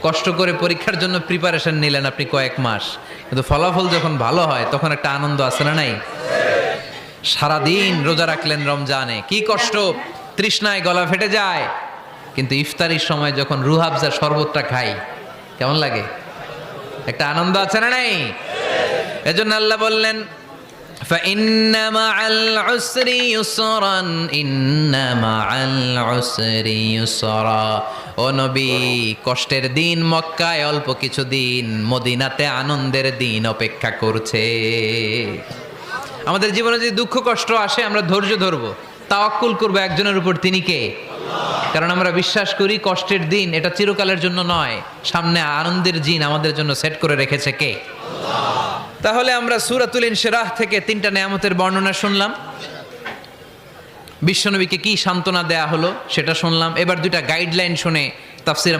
কষ্ট করে পরীক্ষার জন্য প্রিপারেশন নিলেন আপনি কয়েক মাস, কিন্তু ফলাফল যখন ভালো হয় তখন একটা আনন্দ আছে না নাই? সারাদিন রোজা রাখলেন রমজানে, কি কষ্ট, তৃষ্ণায় গলা ফেটে যায়, কিন্তু ইফতারির সময় যখন রুহ আফজার শরবতটা খাই কেমন লাগে? একটা আনন্দ আছে না নাই? এজন্য আল্লাহ বললেন فإن مع العسر يسرا إن مع العسر يسرا ও নবী, কষ্টের দিন মক্কায় অল্প কিছু দিন, মদিনাতে আনন্দের দিন অপেক্ষা করছে। আমাদের জীবনে যদি দুঃখ কষ্ট আসে আমরা ধৈর্য ধরবো, তাওয়াক্কুল করবো একজনের উপর, তিনি কে? কারণ আমরা বিশ্বাস করি কষ্টের দিন এটা চিরকালের জন্য নয়, সামনে আনন্দের দিন আমাদের জন্য সেট করে রেখেছে কে? তাহলে আমরা সূরাতুল ইনশিরাহ থেকে 3টা নেয়ামতের বর্ণনা শুনলাম, বিশ্বনবীকে কি সান্ত্বনা দেয়া হলো সেটা শুনলাম। এবার 2টা গাইডলাইন শুনে তাফসীর